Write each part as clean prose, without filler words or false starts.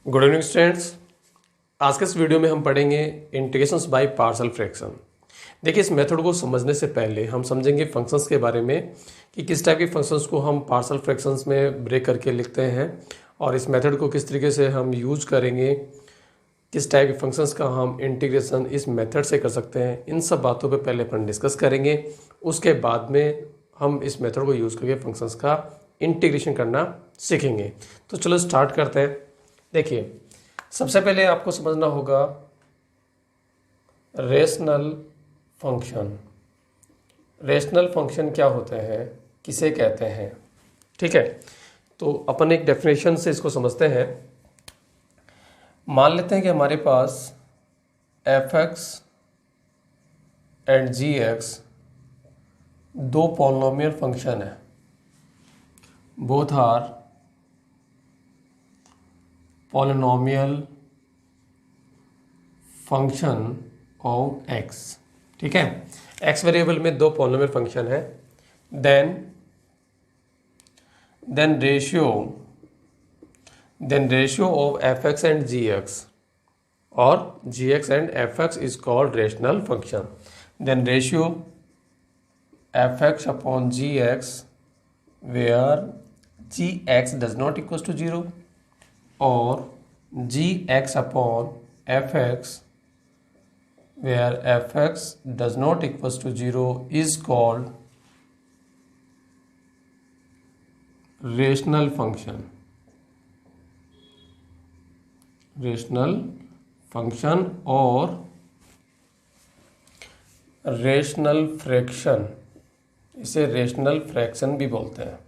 Good evening students. आज के इस वीडियो में हम पढ़ेंगे इंटीग्रेशंस बाय पार्शियल फ्रैक्शन। देखिए, इस मेथड को समझने से पहले हम समझेंगे फंक्शंस के बारे में कि किस टाइप के फंक्शंस को हम पार्शियल फ्रैक्शंस में ब्रेक करके लिखते हैं और इस मेथड को किस तरीके से हम यूज करेंगे, किस टाइप के फंक्शंस का हम इंटीग्रेशन इस मेथड से कर सकते हैं। इन सब बातों पे पहले अपन डिस्कस करेंगे। उसके बाद में हम इस मेथड को यूज़ करके फंक्शंस का इंटीग्रेशन करना सीखेंगे। तो चलो स्टार्ट करते हैं। देखिए, सबसे पहले आपको समझना होगा रेशनल फंक्शन। रेशनल फंक्शन क्या होते हैं, किसे कहते हैं, ठीक है। तो अपन एक डेफिनेशन से इसको समझते हैं। मान लेते हैं कि हमारे पास f x and g x दो पॉलिनोमियल फंक्शन है। Both are polynomial function of x, ठीक है। एक्स वेरिएबल में दो पॉलिनोमियल फंक्शन है। Then ratio of f x and g x और g x and f x is called rational function. Then ratio f x upon g x where g x does not equal to zero और g x upon f x where fx does not equals to 0 is called rational function और rational fraction, इसे rational fraction भी बोलते हैं।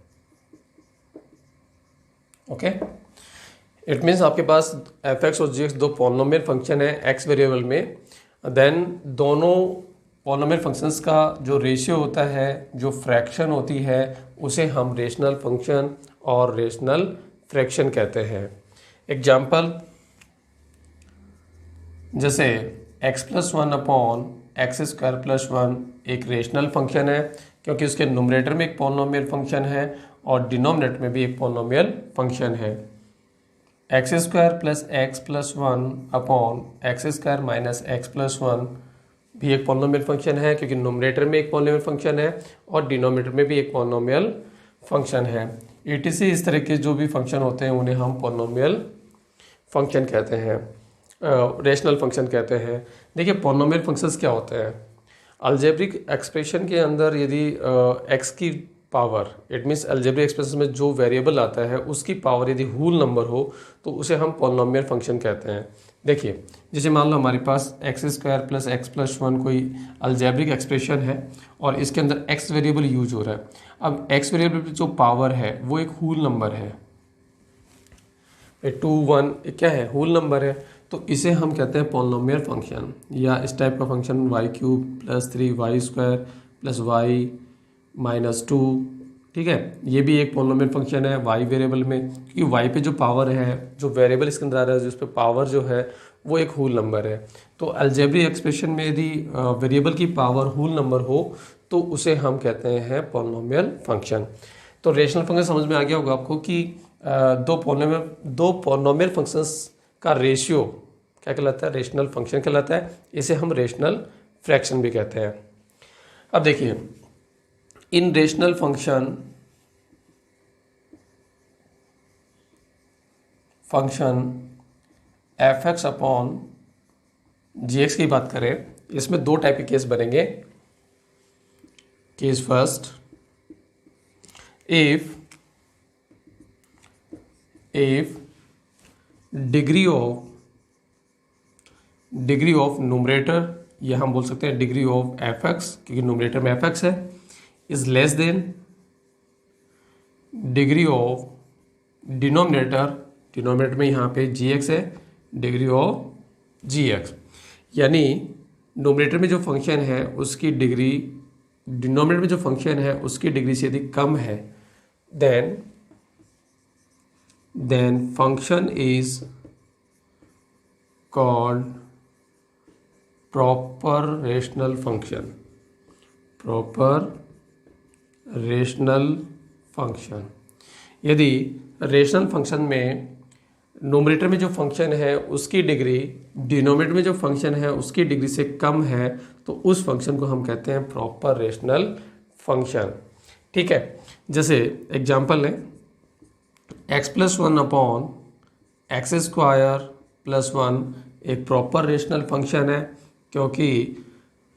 Okay, it means आपके पास f x और g x दो polynomial function है एक्स वेरिएबल में। देन दोनों पॉलिनोमियल फंक्शंस का जो रेशियो होता है, जो फ्रैक्शन होती है, उसे हम रेशनल फंक्शन और रेशनल फ्रैक्शन कहते हैं। एग्जाम्पल, जैसे x plus one upon x square plus one एक रेशनल फंक्शन है क्योंकि उसके न्यूमरेटर में एक पॉलिनोमियल फंक्शन है और डिनोमिनेटर में भी एक पॉलिनोमियल फंक्शन है। X square plus one upon x square minus x plus one भी एक पॉलिनोमियल फंक्शन है क्योंकि नोमिनेटर में एक पॉलिनोमियल फंक्शन है और डिनोमिनेटर में भी एक पॉलिनोमियल फंक्शन है। ईटीसी इस तरह के जो भी फंक्शन होते हैं उन्हें हम पॉलिनोमियल फंक्शन कहते हैं, रेशनल फंक्शन कहते हैं। देखिए, पॉलिनोमियल फंक्शंस क्या होते हैं। अलजेब्रिक एक्सप्रेशन के अंदर यदि एक्स की power, it means algebraic expression में जो वेरिएबल आता है उसकी पावर यदि होल नंबर हो तो उसे हम पॉलिनोमियल फंक्शन कहते हैं। देखिए, जैसे मान लो हमारे पास x square plus x plus one कोई अलजेब्रिक एक्सप्रेशन है और इसके अंदर एक्स वेरिएबल यूज हो रहा है। अब एक्स वेरिएबल जो पावर है वो एक होल नंबर है, 2 1 क्या है, होल नंबर है। तो इसे हम कहते हैं पॉलिनोमियल फंक्शन, या इस टाइप का function Y cube plus 3 Y square plus Y minus 2, ठीक है। ये भी एक पॉलिनोमियल फंक्शन है वाई वेरिएबल में क्योंकि वाई पे जो पावर है, जो वेरिएबल इसके अंदर आ रहा है, जिस पे पावर जो है वो एक होल नंबर है। तो अलजेब्रिक एक्सप्रेशन में यदि वेरिएबल की पावर होल नंबर हो तो उसे हम कहते हैं पॉलिनोमियल फंक्शन। तो रेशनल फंक्शन समझ में आ गया होगा आपको कि दो पॉलिनोमियल फंक्शंस का रेशियो क्या कहलाता है, रेशनल फंक्शन कहलाता है। इसे हम रेशनल फ्रैक्शन भी कहते हैं। अब देखिए, इन rational function f x upon g x की बात करें, इसमें दो टाइप के केस बनेंगे। Case first, if degree of numerator, या हम बोल सकते हैं डिग्री ऑफ एफ एक्स क्योंकि न्यूमरेटर में एफ एक्स है, is less than degree of denominator में यहाँ पे जी एक्स है, डिग्री ऑफ जी एक्स। यानी न्यूमरेटर में जो फंक्शन है उसकी डिग्री डिनोमिनेटर में जो फंक्शन है उसकी डिग्री से यदि कम है, then function is called proper rational function. यदि रेशनल फंक्शन में नोमरेटर में जो फंक्शन है उसकी डिग्री डिनोमिनेटर में जो फंक्शन है उसकी डिग्री से कम है तो उस फंक्शन को हम कहते हैं प्रॉपर रेशनल फंक्शन। ठीक है, जैसे एग्जांपल लें, x+1 upon x square plus 1 एक प्रॉपर रेशनल फंक्शन है क्योंकि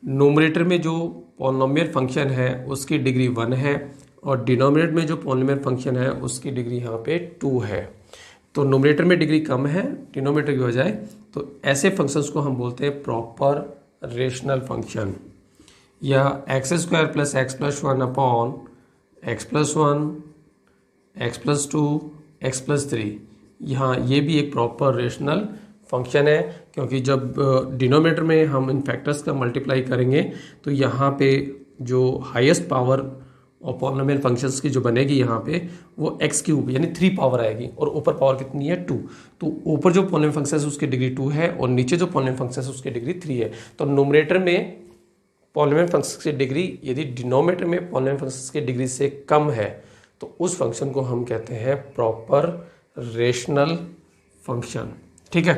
नोमरेटर में जो पॉलिनोमियल फंक्शन है उसकी डिग्री 1 है और डिनोमिनेटर में जो पॉलिनोमियल फंक्शन है उसकी डिग्री यहाँ पे 2 है। तो नोमरेटर में डिग्री कम है डिनोमिनेटर की बजाय, तो ऐसे फंक्शंस को हम बोलते हैं प्रॉपर रेशनल फंक्शन। या x² plus x+1 upon x+1 x+2 x+3, यहाँ ये भी एक प्रॉपर रेशनल फंक्शन है क्योंकि जब डिनोमिनेटर में हम इन फैक्टर्स का मल्टीप्लाई करेंगे तो यहाँ पे जो हाईएस्ट पावर और पॉलिनोमियल फंक्शंस की जो बनेगी यहाँ पे वो x³ यानी 3 पावर आएगी और ऊपर पावर कितनी है 2। तो ऊपर जो पॉलिनोमियल फंक्शन है उसकी डिग्री 2 है और नीचे जो पॉलिनोमियल फंक्शन है उसकी डिग्री 3 है। तो नोमरेटर में पॉलिनोमियल फंक्शन की डिग्री यदि डिनोमिनेटर में पॉलिनोमियल फंक्शन की डिग्री से कम है तो उस फंक्शन को हम कहते हैं प्रॉपर रेशनल फंक्शन। ठीक है,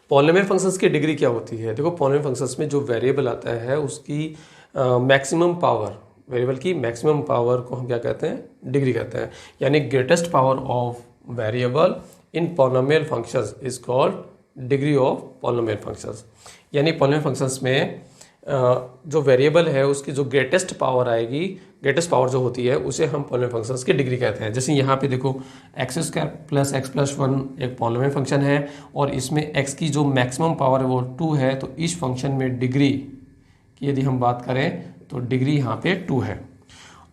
पॉलिनोमियल फंक्शंस की डिग्री क्या होती है? देखो, पॉलिनोमियल फंक्शंस में जो वेरिएबल आता है उसकी मैक्सिमम पावर, वेरिएबल की मैक्सिमम पावर को हम क्या कहते हैं? डिग्री कहते हैं। यानी greatest power of variable in polynomial functions is called degree of polynomial functions. यानी पॉलिनोमियल फंक्शंस में जो वेरिएबल है उसकी जो ग्रेटेस्ट पावर आएगी, ग्रेटेस्ट पावर जो होती है उसे हम पॉलिनोमियल फंक्शंस की डिग्री कहते हैं। जैसे यहाँ पे देखो, x² प्लस x+1 एक पॉलिनोमियल फंक्शन है और इसमें x की जो मैक्सिमम पावर है वो 2 है, तो इस फंक्शन में डिग्री की यदि हम बात करें तो डिग्री यहाँ पे 2 है।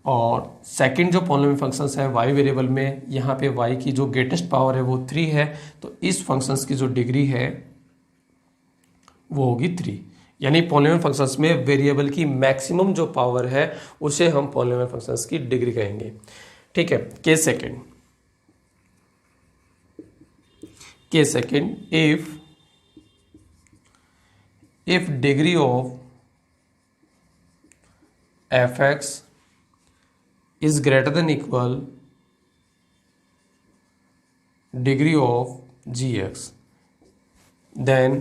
और सेकंड जो पॉलिनोमियल फंक्शंस है y वेरिएबल में, यहाँ पे y की जो ग्रेटेस्ट पावर है वो 3 है, तो इस फंक्शंस की जो डिग्री है वो होगी 3। यानी पॉलिनोमियल फंक्शंस में वेरिएबल की मैक्सिमम जो पावर है उसे हम पॉलिनोमियल फंक्शंस की डिग्री कहेंगे। ठीक है, case second, if degree of fx is greater than equal degree of gx, then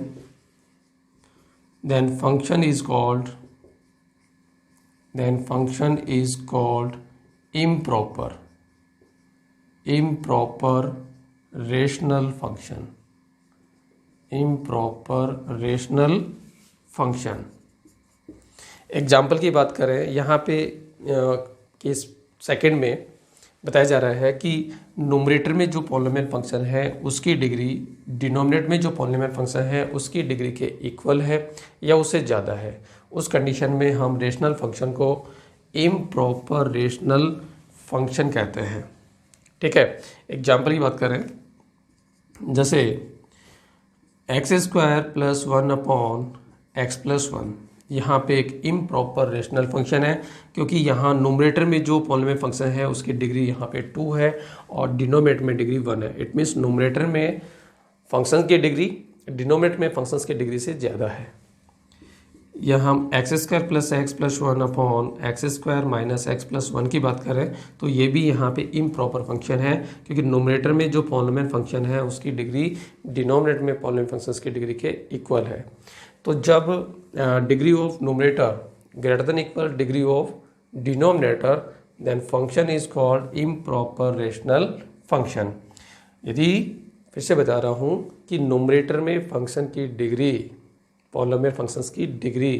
function is called improper rational function। Example की बात करें, यहाँ पे केस सेकंड में बताया जा रहा है कि नोमरेटर में जो पॉलिनोमियल फंक्शन है उसकी डिग्री डिनोमिनेटर में जो पॉलिनोमियल फंक्शन है उसकी डिग्री के इक्वल है या उससे ज़्यादा है। उस कंडीशन में हम रेशनल फंक्शन को इम्प्रॉपर रेशनल फंक्शन कहते हैं। ठीक है, एग्जाम्पल की बात करें, जैसे x² प्लस 1 अपॉन x+1, यहाँ पे एक इम्प्रॉपर रेशनल फंक्शन है क्योंकि यहाँ नोमरेटर में जो पॉलिनोमियल फंक्शन है उसकी डिग्री यहाँ पे 2 है और डिनोमिनेटर में डिग्री 1 है। इट मीन्स नोमरेटर में फंक्शन की डिग्री डिनोमिनेटर में फंक्शंस की डिग्री से ज़्यादा है। यहाँ हम x² plus x+1 upon x² minus x+1 की बात करें तो ये भी यहाँ पे इम्प्रॉपर फंक्शन है क्योंकि नोमरेटर में जो पॉलिनोमियल फंक्शन है उसकी डिग्री डिनोमिनेटर में पॉलिनोमियल फंक्शंस की डिग्री के इक्वल है। तो जब degree of numerator greater than equal degree of denominator, then function is called improper rational function. यदि फिर से बता रहा हूँ कि नोमरेटर में फंक्शन की डिग्री पॉलिनोमियल फंक्शंस की डिग्री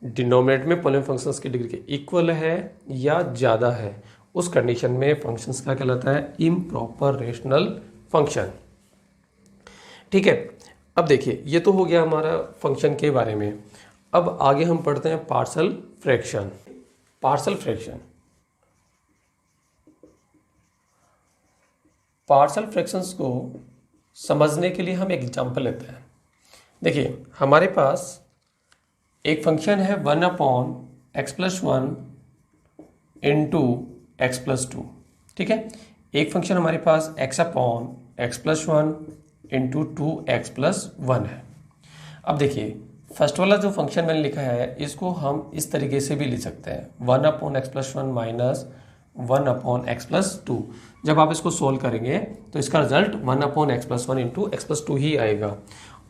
डिनोमिनेटर में पॉलिनोमियल फंक्शंस की डिग्री के इक्वल है या ज़्यादा है, उस कंडीशन में फंक्शंस का कहलाता है इम्प्रॉपर रेशनल फंक्शन। ठीक है, अब देखिए ये तो हो गया हमारा फंक्शन के बारे में। अब आगे हम पढ़ते हैं पार्शियल फ्रैक्शन। पार्शियल फ्रैक्शंस को समझने के लिए हम एक एग्जांपल लेते हैं। देखिए, हमारे पास एक फंक्शन है 1/x+1 इंटू x+2। ठीक है, एक फंक्शन हमारे पास x/x+1 इंटू 2x+1 है। अब देखिए, फर्स्ट वाला जो फंक्शन मैंने लिखा है इसको हम इस तरीके से भी लिख सकते हैं, 1/x+1 माइनस 1/x+2। जब आप इसको सोल्व करेंगे तो इसका रिजल्ट 1/x+1 इंटू x+2 ही आएगा।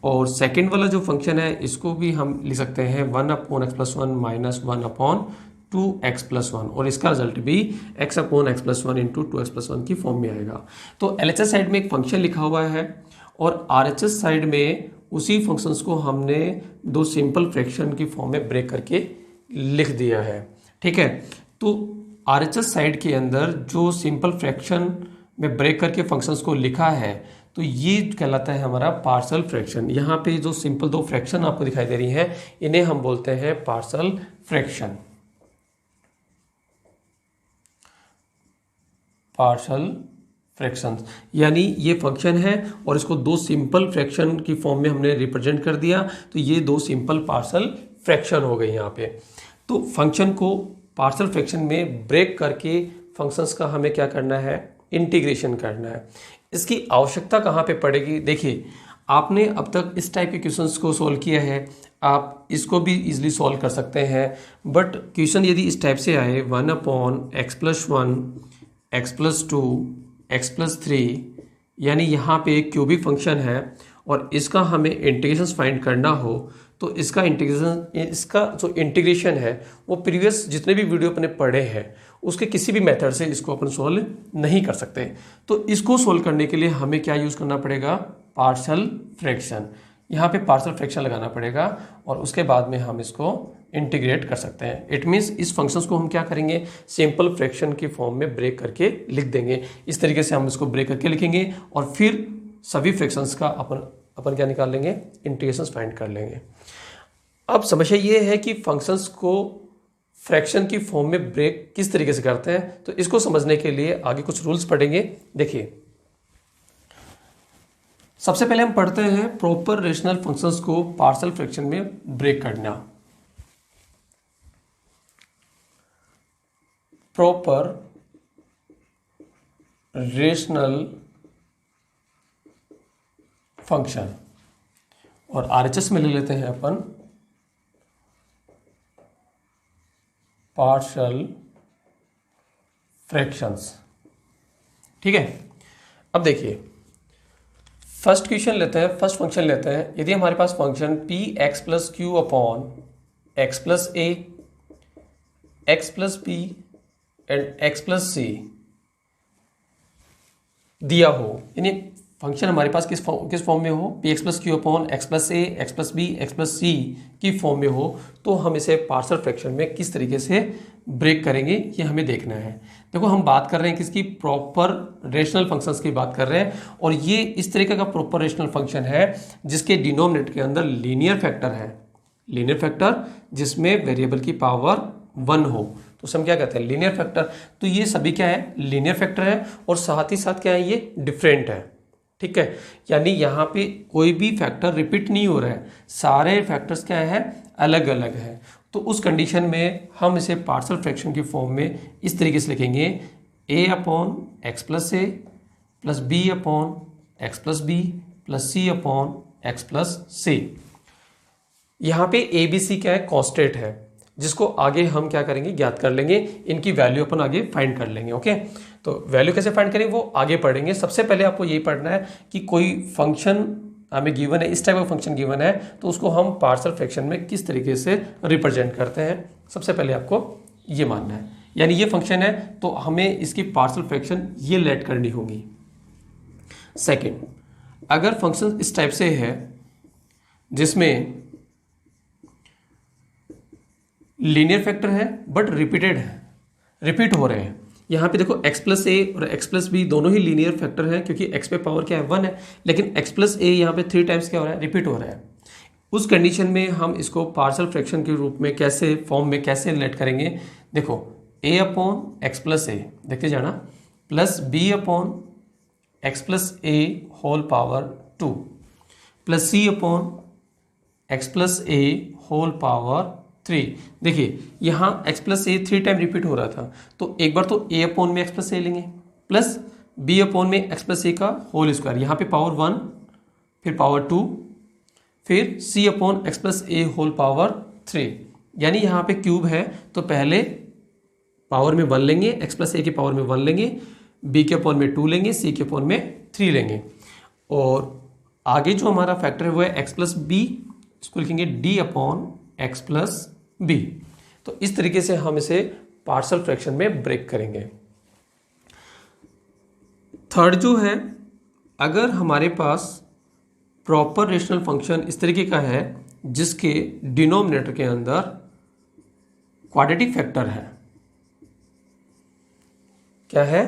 और सेकेंड वाला जो फंक्शन है इसको भी हम लिख सकते हैं 1/x+1 माइनस 1/2x+1, और इसका रिजल्ट भी x/x+1 इंटू 2x+1 की फॉर्म में आएगा। तो LHS साइड में एक फंक्शन लिखा हुआ है और RHS साइड में उसी फंक्शंस को हमने दो सिंपल फ्रैक्शन की फॉर्म में ब्रेक करके लिख दिया है। ठीक है, तो RHS साइड के अंदर जो सिंपल फ्रैक्शन में ब्रेक करके फंक्शंस को लिखा है तो ये कहलाता है हमारा पार्शियल फ्रैक्शन। यहाँ पे जो सिंपल दो फ्रैक्शन आपको दिखाई दे रही हैं इन्हें हम बोलते हैं पार्शियल फ्रैक्शन। पार्शियल फ्रैक्शंस यानी ये फंक्शन है और इसको दो सिंपल फ्रैक्शन की फॉर्म में हमने रिप्रेजेंट कर दिया, तो ये दो सिंपल पार्शियल फ्रैक्शन हो गई यहाँ पे। तो फंक्शन को पार्शियल फ्रैक्शन में ब्रेक करके फंक्शंस का हमें क्या करना है, इंटीग्रेशन करना है। इसकी आवश्यकता कहाँ पे पड़ेगी, देखिए आपने अब तक इस टाइप के क्वेश्चंस को सॉल्व किया है, आप इसको भी इजीली सॉल्व कर सकते हैं। बट क्वेश्चन यदि इस टाइप से आए 1/x+1 x+2 x+3, यानी यहाँ पे एक क्यूबिक फंक्शन है और इसका हमें इंटीग्रेशन फाइंड करना हो तो इसका जो इंटीग्रेशन है वो प्रीवियस जितने भी वीडियो अपने पढ़े हैं उसके किसी भी मेथड से इसको अपन सोल्व नहीं कर सकते। तो इसको सोल्व करने के लिए हमें क्या यूज़ करना पड़ेगा, पार्शियल फ्रैक्शन। यहाँ पे पार्शियल फ्रैक्शन लगाना पड़ेगा और उसके बाद में हम इसको इंटीग्रेट कर सकते हैं। इट मीन्स इस फंक्शंस को हम क्या करेंगे, सिंपल फ्रैक्शन की फॉर्म में ब्रेक करके लिख देंगे। इस तरीके से हम इसको ब्रेक करके लिखेंगे और फिर सभी फ्रैक्शंस का अपन क्या निकाल लेंगे, इंटीग्रेशन फाइंड कर लेंगे। अब समस्या ये है कि फंक्शंस को फ्रैक्शन की फॉर्म में ब्रेक किस तरीके से करते हैं, तो इसको समझने के लिए आगे कुछ रूल्स पढ़ेंगे। देखिए सबसे पहले हम पढ़ते हैं प्रॉपर रेशनल फंक्शंस को पार्शियल फ्रैक्शन में ब्रेक करना। प्रॉपर रेशनल फंक्शन, और RHS में ले लेते हैं अपन पार्शियल फ्रैक्शंस। ठीक है, अब देखिए फर्स्ट क्वेश्चन लेते हैं, फर्स्ट फंक्शन लेते हैं। यदि हमारे पास function px+q upon x+a x+b and x+c दिया हो, यानी फंक्शन हमारे पास किस फॉर्म में हो, px+q upon x+a x+b x+c की फॉर्म में हो, तो हम इसे पार्शियल फ्रैक्शन में किस तरीके से ब्रेक करेंगे ये हमें देखना है। देखो हम बात कर रहे हैं किसकी, प्रॉपर रेशनल फंक्शंस की बात कर रहे हैं, और ये इस तरीके का प्रॉपर रेशनल फंक्शन है जिसके डिनोमिनेटर के अंदर लीनियर फैक्टर है, लीनियर फैक्टर जिसमें वेरिएबल की पावर 1 हो, तो उसे हम क्या कहते हैं, लीनियर फैक्टर। तो ये सभी क्या है, लीनियर फैक्टर है, और साथ ही साथ क्या है, ये डिफरेंट है। ठीक है, यानी यहाँ पे कोई भी फैक्टर रिपीट नहीं हो रहा है, सारे फैक्टर्स क्या है, अलग अलग है। तो उस कंडीशन में हम इसे पार्शियल फ्रैक्शन की फॉर्म में इस तरीके से लिखेंगे, a upon x+a plus b upon x+b plus c upon x+c। यहाँ पे a b c क्या है, कांस्टेंट है, जिसको आगे हम क्या करेंगे, ज्ञात कर लेंगे, इनकी वैल्यू अपन आगे फाइंड कर लेंगे। ओके, तो वैल्यू कैसे फाइंड करेंगे वो आगे पढ़ेंगे। सबसे पहले आपको यही पढ़ना है कि कोई फंक्शन हमें गिवन है, इस टाइप का फंक्शन गिवन है, तो उसको हम पार्शियल फ्रैक्शन में किस तरीके से रिप्रेजेंट करते हैं, सबसे पहले आपको ये मानना है। यानी ये फंक्शन है तो हमें इसकी पार्शियल फ्रैक्शन ये लेट करनी होगी। सेकेंड, अगर फंक्शन इस टाइप से है जिसमें लीनियर फैक्टर है बट रिपीटेड है, रिपीट हो रहे हैं, यहाँ पे देखो x+a और x+b दोनों ही लीनियर फैक्टर है क्योंकि x पे पावर क्या है, 1 है, लेकिन x+a यहाँ पे 3 टाइम्स क्या हो रहा है, रिपीट हो रहा है। उस कंडीशन में हम इसको पार्शियल फ्रैक्शन के रूप में कैसे फॉर्म में कैसे लेट करेंगे, देखो a अपॉन x+a देखते जाना plus b upon x+a whole power 2 plus c upon x+a whole power 3। देखिए यहाँ x+a 3 टाइम रिपीट हो रहा था, तो एक बार तो a अपॉन में x+a लेंगे प्लस b अपॉन में x+a का होल स्क्वायर, यहाँ पे पावर 1 फिर पावर 2 फिर c upon x+a whole power 3, यानी यहाँ पे क्यूब है तो पहले पावर में 1 लेंगे, एक्स प्लस ए की पावर में 1 लेंगे, बी के अपॉन में 2 लेंगे, सी के अपॉन में 3 लेंगे, और आगे जो हमारा फैक्टर है वो है एक्स प्लस बी, इसको लिखेंगे D upon x plus B. तो इस तरीके से हम इसे पार्शियल फ्रैक्शन में ब्रेक करेंगे। थर्ड जो है, अगर हमारे पास प्रॉपर रेशनल फंक्शन इस तरीके का है जिसके डिनोमिनेटर के अंदर क्वाड्रेटिक फैक्टर है, क्या है,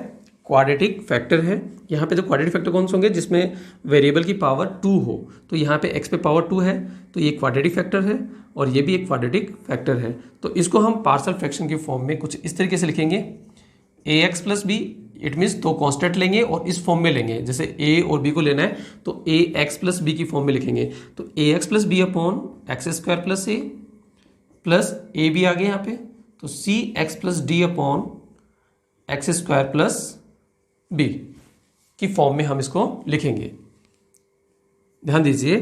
क्वाड्रेटिक फैक्टर है। यहाँ पे तो क्वाड्रेटिक फैक्टर कौन से होंगे, जिसमें वेरिएबल की पावर 2 हो, तो यहाँ पे x पे पावर 2 है, तो ये क्वाड्रेटिक फैक्टर है और ये भी एक क्वाड्रेटिक फैक्टर है। तो इसको हम पार्शियल फ्रैक्शन के फॉर्म में कुछ इस तरीके से लिखेंगे, ax plus B, it means दो कॉन्स्टेंट लेंगे और इस फॉर्म में लेंगे, जैसे a और b को लेना है तो ax प्लस बी की फॉर्म में लिखेंगे, तो ax plus B upon x square plus a plus a भी आ गया यहाँ पे, तो c x plus D upon x square plus b की फॉर्म में हम इसको लिखेंगे। ध्यान दीजिए,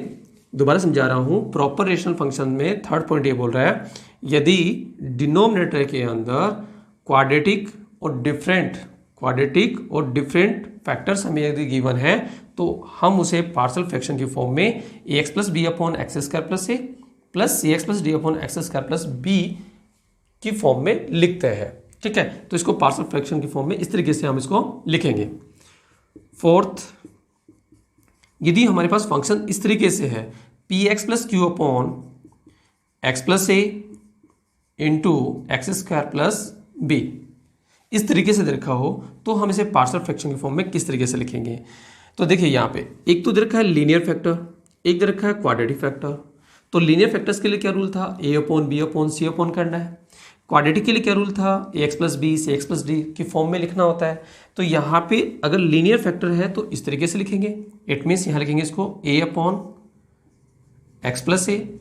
दोबारा समझा रहा हूं, प्रॉपर रेशनल फंक्शन में थर्ड पॉइंट ये बोल रहा है, यदि डिनोमिनेटर के अंदर क्वाड्रेटिक और डिफरेंट फैक्टर्स हमें यदि गिवन है तो हम उसे पार्शियल फ्रैक्शन की फॉर्म में a x plus B upon x square plus a plus c x plus D upon x square plus b की फॉर्म में लिखते हैं। ठीक है, तो इसको पार्शियल फ्रैक्शन की फॉर्म में इस तरीके से हम इसको लिखेंगे। फोर्थ, यदि हमारे पास फंक्शन इस तरीके से है p x plus q upon x plus a into x square plus b, इस तरीके से दे रखा हो तो हम इसे पार्शियल फ्रैक्शन की फॉर्म में किस तरीके से लिखेंगे। तो देखिए यहाँ पे एक तो दे रखा है लीनियर फैक्टर, एक दे रखा है क्वाड्रेटिक फैक्टर। तो लीनियर फैक्टर्स के लिए क्या रूल था, ए अपॉन बी अपॉन सी अपॉन करना है। क्वाड्रेटिक के लिए क्या रूल था, ए एक्स प्लस बी से एक्स प्लस डी की फॉर्म में लिखना होता है। तो यहाँ पे अगर लीनियर फैक्टर है तो इस तरीके से लिखेंगे, इट मीन्स यहाँ लिखेंगे इसको ए अपॉन एक्स प्लस ए,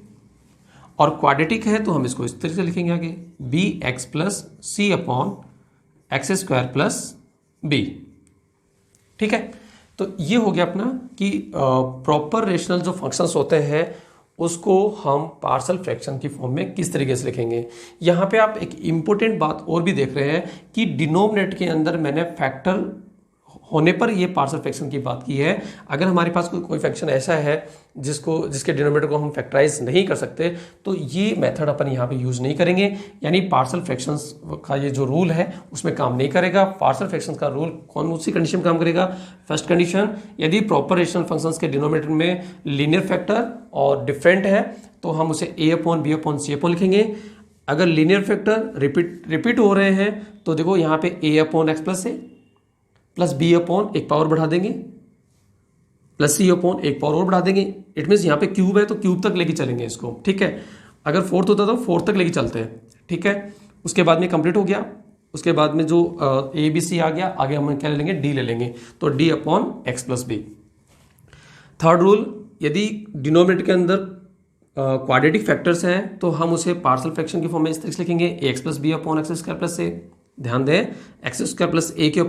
और क्वाड्रेटिक है तो हम इसको इस तरीके से लिखेंगे आगे बी एक्स प्लस सी upon x square plus b. ठीक है, तो ये हो गया अपना कि प्रॉपर रेशनल जो फंक्शंस होते हैं उसको हम पार्शियल फ्रैक्शन की फॉर्म में किस तरीके से लिखेंगे। यहाँ पे आप एक इम्पोर्टेंट बात और भी देख रहे हैं कि डिनोमिनेटर के अंदर मैंने फैक्टर होने पर ये पार्शियल फ्रैक्शन की बात की है। अगर हमारे पास कोई फंक्शन ऐसा है जिसके डिनोमिनेटर को हम फैक्टराइज नहीं कर सकते तो ये मेथड अपन यहाँ पे यूज नहीं करेंगे, यानी पार्शियल फ्रैक्शंस का ये जो रूल है उसमें काम नहीं करेगा। पार्शियल फ्रैक्शंस का रूल कौन सी कंडीशन में काम करेगा, फर्स्ट कंडीशन, यदि प्रॉपर रेशनल फंक्शंस के डिनोमिनेटर में लीनियर फैक्टर और डिफरेंट है तो हम उसे ए अपॉन बी अपॉन सी अपॉन लिखेंगे। अगर लीनियर फैक्टर रिपीट हो रहे हैं तो देखो यहाँ पे ए upon x plus a plus B upon एक पावर बढ़ा देंगे प्लस सी अपॉन एक पावर और बढ़ा देंगे। इट मीन्स यहाँ पे क्यूब है तो क्यूब तक लेके चलेंगे इसको। ठीक है, अगर फोर्थ होता तो फोर्थ तक लेके चलते हैं। ठीक है, उसके बाद में कंप्लीट हो गया, उसके बाद में जो ए बी सी आ गया, आगे हम क्या ले लेंगे, डी ले लेंगे, तो D upon x plus B. Third rule, यदि डिनोमिनेटर के अंदर क्वाड्रेटिक फैक्टर्स हैं तो हम उसे पार्शियल फ्रैक्शन की फॉर्म में इस तरीके से लिखेंगे a x plus B upon x square plus a. ध्यान दें, एक्स स्क्वायर प्लस ए के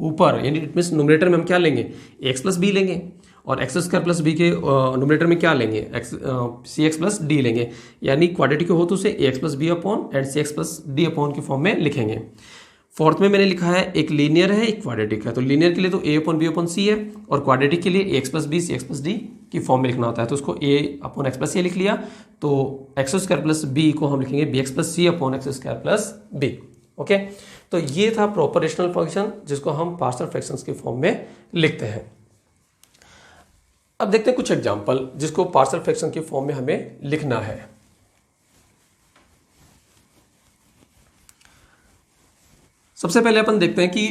ऊपर यानी इट मीन्स न्यूमरेटर में हम क्या लेंगे, एक्स प्लस बी लेंगे, और एक्स स्क्वायर प्लस बी के न्यूमरेटर में क्या लेंगे, सी एक्स प्लस डी लेंगे, यानी क्वाड्रेटिक हो तो उसे a x plus B upon and c x plus D upon की फॉर्म में लिखेंगे। फोर्थ में मैंने लिखा है एक लीनियर है एक क्वाड्रेटिक है, तो लीनियर के लिए तो a upon b upon c है और क्वाड्रेटिक के लिए a x plus b c x plus d की फॉर्म में लिखना होता है। तो उसको a upon x plus a लिख लिया, तो एक्स स्क्वायर प्लस बी को हम लिखेंगे बी एक्स प्लस सी upon x square plus b. Okay, तो ये था प्रॉपर रेशनल फंक्शन जिसको हम पार्शियल फ्रैक्शंस के फॉर्म में लिखते हैं। अब देखते हैं कुछ एग्जांपल जिसको पार्शियल फ्रैक्शन के फॉर्म में हमें लिखना है। सबसे पहले अपन देखते हैं कि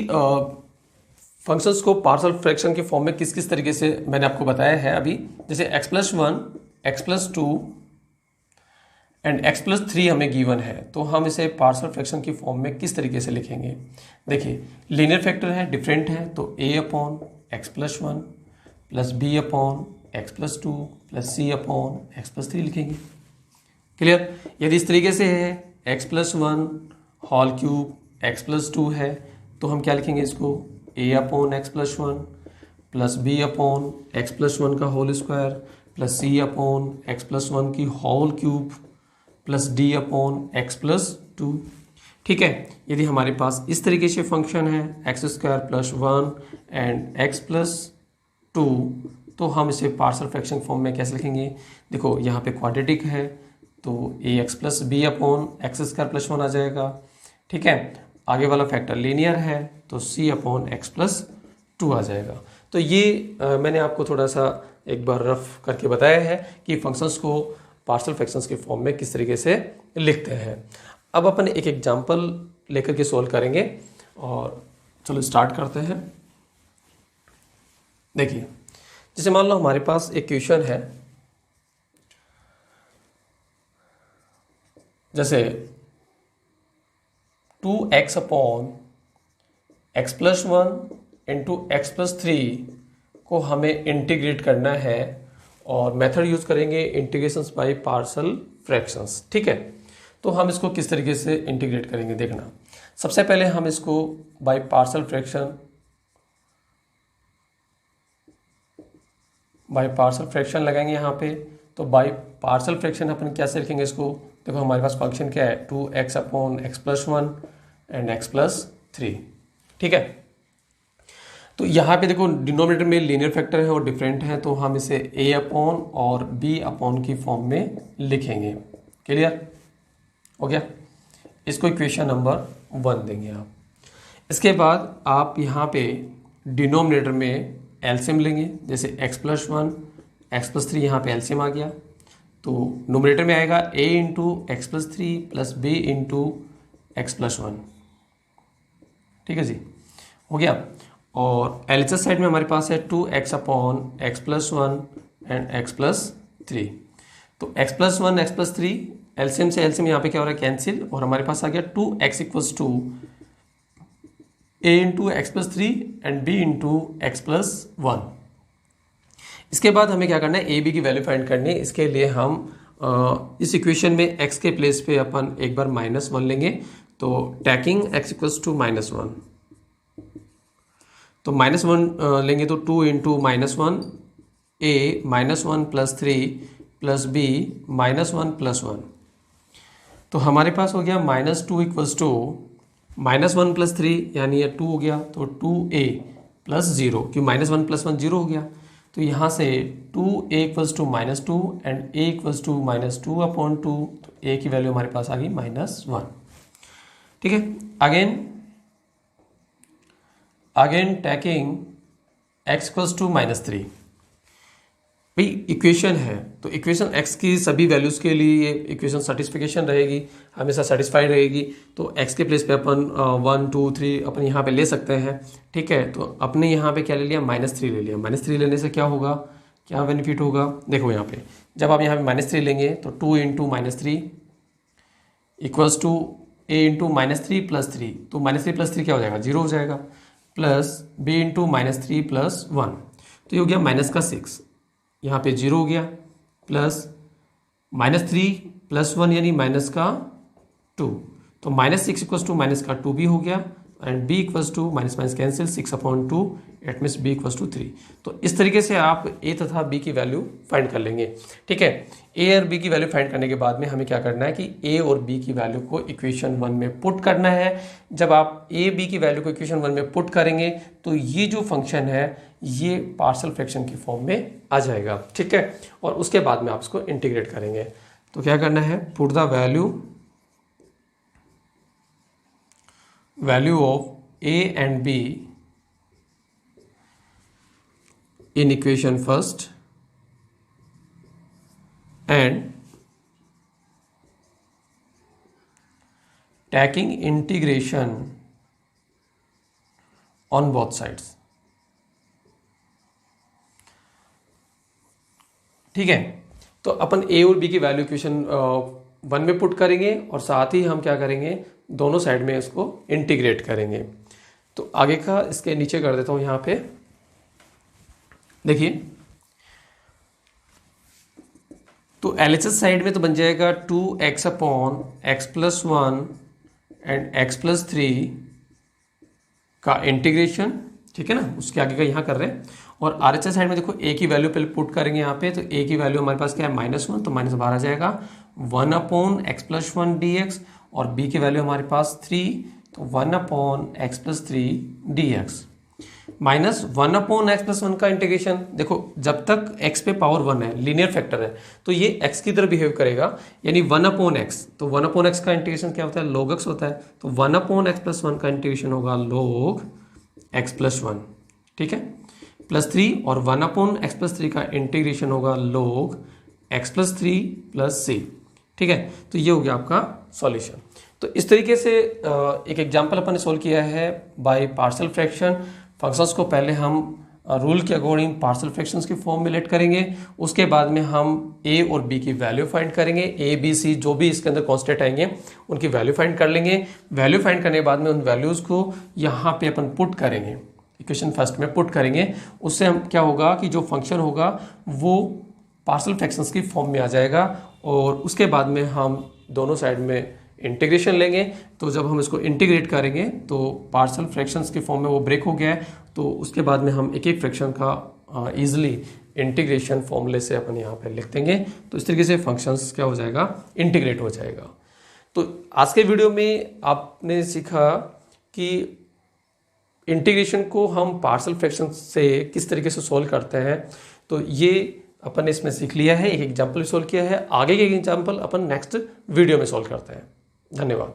फंक्शंस को पार्शियल फ्रैक्शन के फॉर्म में किस किस तरीके से मैंने आपको बताया है अभी। जैसे x plus 1, x plus 2 and x plus 3 हमें गिवन है, तो हम इसे पार्शियल फ्रैक्शन की फॉर्म में किस तरीके से लिखेंगे। देखिए, लीनियर फैक्टर है, डिफरेंट है, तो a upon x plus 1 plus B upon x plus 2 plus C upon x plus 3 लिखेंगे। क्लियर। यदि इस तरीके से है x plus 1 whole cube x plus 2 है तो हम क्या लिखेंगे इसको, a upon x plus 1 plus B upon x plus 1 का होल स्क्वायर प्लस सी अपॉन एक्स प्लस 1 की whole cube plus D upon x plus 2। ठीक है। यदि हमारे पास इस तरीके से फंक्शन है x square plus 1 and x plus 2, तो हम इसे पार्शियल फ्रैक्शन फॉर्म में कैसे लिखेंगे? देखो यहाँ पे क्वाड्रेटिक है तो a x plus B upon x square plus 1 आ जाएगा। ठीक है, आगे वाला फैक्टर लीनियर है तो सी अपॉन एक्स प्लस 2 आ जाएगा। तो ये मैंने आपको थोड़ा सा एक बार रफ करके बताया है कि फंक्शंस को पार्शियल फ्रैक्शंस के फॉर्म में किस तरीके से लिखते हैं। अब अपन एक एग्जांपल लेकर के सॉल्व करेंगे और चलो स्टार्ट करते हैं। देखिए, जैसे मान लो हमारे पास एक क्वेश्चन है, जैसे 2x upon x plus 1 into X plus 3 को हमें इंटीग्रेट करना है और मेथड यूज करेंगे इंटीग्रेशंस बाय पार्शियल फ्रैक्शंस। ठीक है, तो हम इसको किस तरीके से इंटीग्रेट करेंगे देखना। सबसे पहले हम इसको बाय पार्शियल फ्रैक्शन लगाएंगे यहाँ पे। तो बाय पार्शियल फ्रैक्शन अपन कैसे लिखेंगे इसको? देखो हमारे पास फंक्शन क्या है, 2x upon x plus 1 and x plus 3। ठीक है, तो यहाँ पे देखो डिनोमिनेटर में लीनियर फैक्टर है और डिफरेंट है, तो हम इसे a अपॉन और b अपॉन की फॉर्म में लिखेंगे। क्लियर हो गया? इसको इक्वेशन नंबर 1 देंगे आप। इसके बाद आप यहाँ पे डिनोमिनेटर में एलसीएम लेंगे, जैसे x प्लस 1 एक्स प्लस 3 यहाँ पे एलसीएम आ गया, तो नोमिनेटर में आएगा a into X plus 3 plus b into X plus 1। ठीक है जी, हो गया। और एलएचएस साइड में हमारे पास है 2x upon x plus 1 and x plus 3। तो x plus 1 x plus 3 LCM से एलसीएम यहाँ पे क्या हो रहा है, कैंसिल, और हमारे पास आ गया 2x equals to a into X plus 3 and b into X plus 1। इसके बाद हमें क्या करना है, ए बी की वैल्यू फाइंड करनी है। इसके लिए हम इस इक्वेशन में x के प्लेस पे अपन एक बार -1 लेंगे, तो टैकिंग x इक्वल्स टू -1, तो -1 लेंगे तो 2 into -1 a -1 plus 3 plus b -1 plus 1। तो हमारे पास हो गया -2 इक्वल्स टू -1 प्लस 3 यानी ये 2 हो गया, तो 2a प्लस 0, क्यों -1 प्लस 1 0 हो गया। तो यहाँ से 2a equals to -2 and a equals to -2 upon 2, तो a की वैल्यू हमारे पास आ गई -1। ठीक है, again taking x equals to -3। भाई इक्वेशन है तो इक्वेशन x की सभी वैल्यूज़ के लिए इक्वेशन सेटिस्फिकेशन रहेगी, हमेशा सेटिस्फाइड रहेगी। तो x के प्लेस पे अपन 1 2 3 अपन यहाँ पे ले सकते हैं। ठीक है, तो अपने यहाँ पे क्या ले लिया, -3 ले लिया। -3 लेने से क्या होगा, क्या बेनिफिट होगा? देखो यहाँ पे जब आप यहाँ पे -3 लेंगे तो 2 into -3 equals to a into -3 plus 3, तो -3 प्लस 3 क्या हो जाएगा, 0 हो जाएगा, प्लस b इंटू -3 प्लस 1, तो ये हो गया -6, यहाँ पे 0 हो गया, प्लस -3 प्लस 1 यानी -2, तो -6 इक्वल्स टू -2 भी हो गया, and b equals to minus cancel 6 upon 2, it means b equals to 3। तो इस तरीके से आप a तथा b की वैल्यू फाइंड कर लेंगे। ठीक है, a और b की वैल्यू फाइंड करने के बाद में हमें क्या करना है कि a और b की वैल्यू को इक्वेशन 1 में पुट करना है। जब आप a b की वैल्यू को इक्वेशन 1 में पुट करेंगे तो ये जो फंक्शन है ये पार्शियल फ्रैक्शन की फॉर्म में आ जाएगा। ठीक है, और उसके बाद में आप इसको इंटीग्रेट करेंगे। तो क्या करना है, put the value of a and b in equation first and taking integration on both sides। ठीक है, तो अपन a और b की वैल्यू इक्वेशन 1 में पुट करेंगे और साथ ही हम क्या करेंगे, दोनों साइड में इसको इंटीग्रेट करेंगे। तो आगे का इसके नीचे कर देता हूं, यहाँ पे देखिए, तो एलएचएस साइड में तो बन जाएगा 2x upon x plus 1 and x plus 3 का इंटीग्रेशन। ठीक है ना, उसके आगे का यहाँ कर रहे हैं। और आरएचएस साइड में देखो a की वैल्यू पहले पुट करेंगे यहाँ पे, तो a की वैल्यू हमारे पास क्या है, -1, तो माइनस बाहर आ जाएगा 1 अपॉन एक्स प्लस 1 dx, और b की वैल्यू हमारे पास 3, तो 1/x+3 dx माइनस 1/x+1 का इंटीग्रेशन। देखो जब तक x पे पावर 1 है, लीनियर फैक्टर है, तो ये x की तरह बिहेव करेगा, यानी 1/x। तो 1/x का इंटीग्रेशन क्या होता है, log x होता है, तो 1/x+1 का इंटीग्रेशन होगा log x+1, ठीक है, +3, और 1/x+3 का इंटीग्रेशन होगा log x+3 + c, ठीक है। तो ये हो गया आपका सॉल्यूशन। तो इस तरीके से एक एग्जांपल अपन ने सोल्व किया है बाय पार्शियल फ्रैक्शन। फंक्शंस को पहले हम रूल के अकॉर्डिंग पार्शियल फ्रैक्शंस की फॉर्म में लेट करेंगे, उसके बाद में हम a और b की वैल्यू फाइंड करेंगे, a b c जो भी इसके अंदर कॉन्स्टेंट आएंगे उनकी वैल्यू फाइंड कर लेंगे। वैल्यू फाइंड करने के बाद में उन वैल्यूज़ को यहाँ पे अपन पुट करेंगे, इक्वेशन फर्स्ट में पुट करेंगे। उससे हम क्या होगा कि जो फंक्शन होगा वो पार्शियल फ्रैक्शंस की फॉर्म में आ जाएगा, और उसके बाद में हम दोनों साइड में इंटीग्रेशन लेंगे। तो जब हम इसको इंटीग्रेट करेंगे तो पार्शियल फ्रैक्शंस के फॉर्म में वो ब्रेक हो गया है, तो उसके बाद में हम एक एक फ्रैक्शन का ईजिली इंटीग्रेशन फॉर्मूले से अपन यहाँ पे लिख देंगे। तो इस तरीके से फंक्शंस क्या हो जाएगा, इंटीग्रेट हो जाएगा। तो आज के वीडियो में आपने सीखा कि इंटीग्रेशन को हम पार्शियल फ्रैक्शन से किस तरीके से सॉल्व करते हैं। तो ये अपन ने इसमें सीख लिया है, एक एग्जाम्पल सॉल्व किया है। आगे के एग्जाम्पल अपन नेक्स्ट वीडियो में सॉल्व करते हैं। धन्यवाद।